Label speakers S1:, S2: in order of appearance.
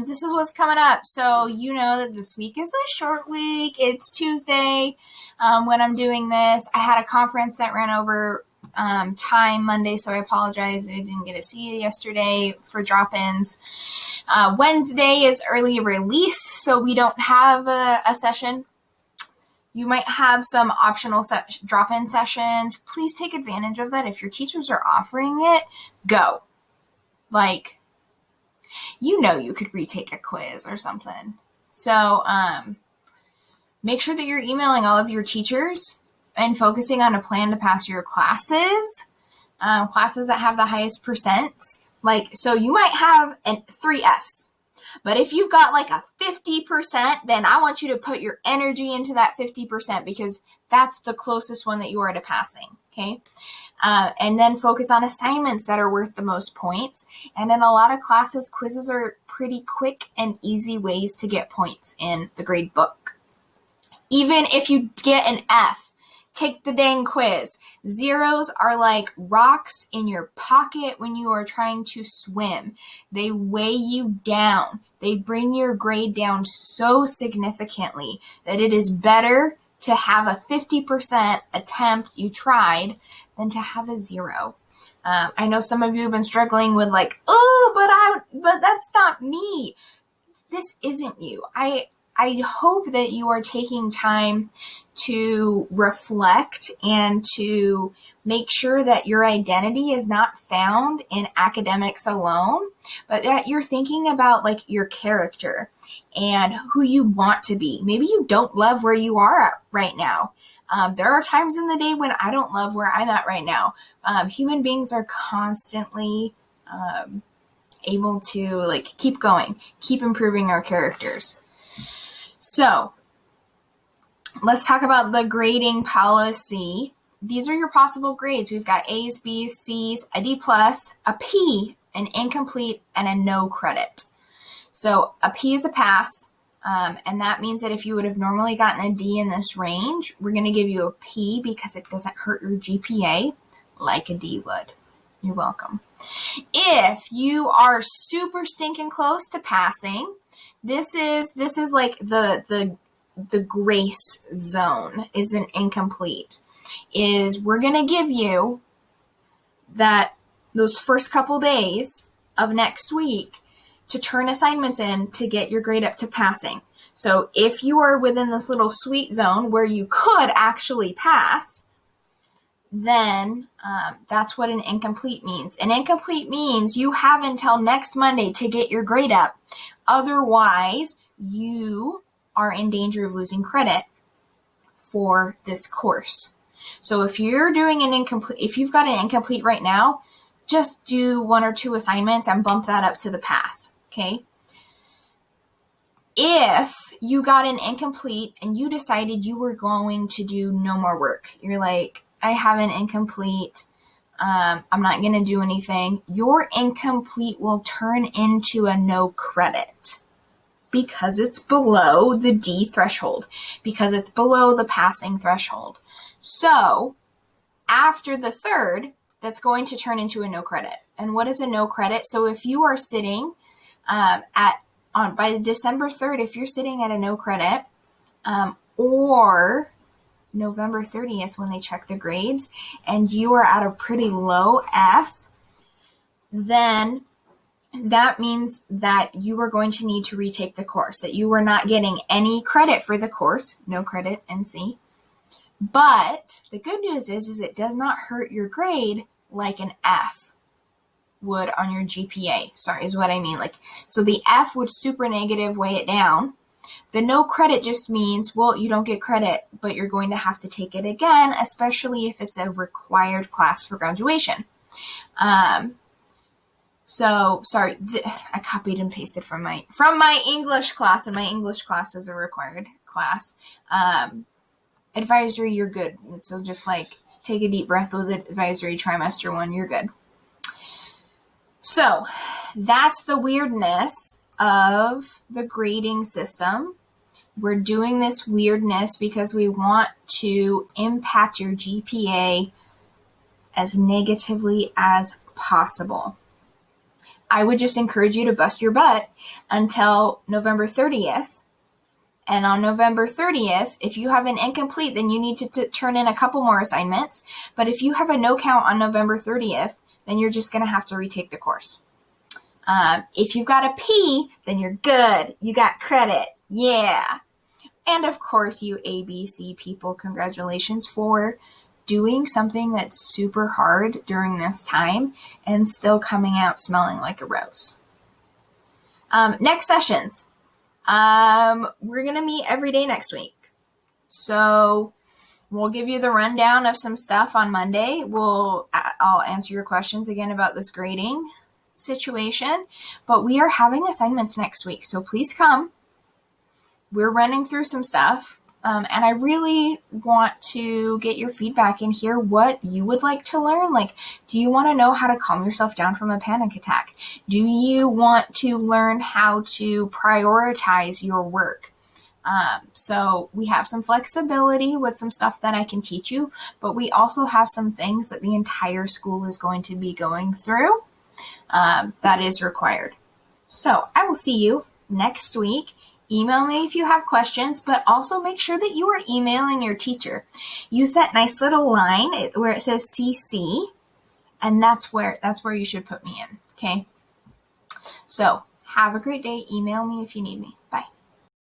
S1: This is what's coming up. So you know that this week is a short week. It's Tuesday when I'm doing this. I had a conference that ran over time Monday, so I apologize. I didn't get to see you yesterday for drop-ins. Wednesday is early release, so we don't have a session. You might have some optional drop-in sessions. Please take advantage of that. If your teachers are offering it, go. You could retake a quiz or something. So make sure that you're emailing all of your teachers and focusing on a plan to pass your classes, classes that have the highest percents. So you might have 3 Fs. But if you've got a 50%, then I want you to put your energy into that 50% because that's the closest one that you are to passing, okay? And then focus on assignments that are worth the most points. And in a lot of classes, quizzes are pretty quick and easy ways to get points in the grade book. Even if you get an F, take the dang quiz. Zeros are like rocks in your pocket when you are trying to swim. They weigh you down. They bring your grade down so significantly that it is better to have a 50% attempt you tried than to have a 0. I know some of you have been struggling with but that's not me. This isn't you. I hope that you are taking time to reflect and to make sure that your identity is not found in academics alone, but that you're thinking about your character and who you want to be. Maybe you don't love where you are at right now. There are times in the day when I don't love where I'm at right now. Human beings are constantly able to keep going, keep improving our characters. So let's talk about the grading policy. These are your possible grades. We've got A's, B's, C's, a D+, a P, an incomplete, and a no credit. So a P is a pass, and that means that if you would have normally gotten a D in this range, we're going to give you a P because it doesn't hurt your GPA like a D would. You're welcome. If you are super stinking close to passing, this is like the grace zone is an incomplete. We're going to give you those first couple days of next week to turn assignments in to get your grade up to passing. So if you are within this little sweet zone where you could actually pass, then that's what an incomplete means. An incomplete means you have until next Monday to get your grade up. Otherwise, you are in danger of losing credit for this course. So if you're doing if you've got an incomplete right now, just do 1 or 2 assignments and bump that up to the pass, okay? If you got an incomplete and you decided you were going to do no more work, you're like, I have an incomplete, I'm not going to do anything, your incomplete will turn into a no credit because it's below the D threshold, because it's below the passing threshold. So after the 3rd, that's going to turn into a no credit. And what is a no credit? So if you are sitting by December 3rd, if you're sitting at a no credit, or November 30th when they check the grades, and you are at a pretty low F, then that means that you are going to need to retake the course, that you are not getting any credit for the course, no credit, NC. But the good news is it does not hurt your grade like an F would on your GPA. Sorry, is what I mean. So the F would super negative weigh it down. The no credit just means, well, you don't get credit, but you're going to have to take it again, especially if it's a required class for graduation. So sorry, I copied and pasted from my English class, and my English class is a required class. Advisory, you're good. So just take a deep breath with advisory trimester 1, you're good. So that's the weirdness of the grading system. We're doing this weirdness because we want to impact your GPA as negatively as possible. I would just encourage you to bust your butt until November 30th. And on November 30th, if you have an incomplete, then you need to turn in a couple more assignments. But if you have a no count on November 30th, then you're just going to have to retake the course. If you've got a P, then you're good. You got credit. Yeah. And of course, you ABC people, congratulations for doing something that's super hard during this time and still coming out smelling like a rose. Next sessions. We're going to meet every day next week. So we'll give you the rundown of some stuff on Monday. I'll answer your questions again about this grading situation, but we are having assignments next week. So please come. We're running through some stuff. And I really want to get your feedback and hear what you would like to learn. Like, do you want to know how to calm yourself down from a panic attack? Do you want to learn how to prioritize your work? So we have some flexibility with some stuff that I can teach you, but we also have some things that the entire school is going to be going through that is required. So I will see you next week. Email me if you have questions, but also make sure that you are emailing your teacher. Use that nice little line where it says CC, and that's where you should put me in, okay? So have a great day. Email me if you need me.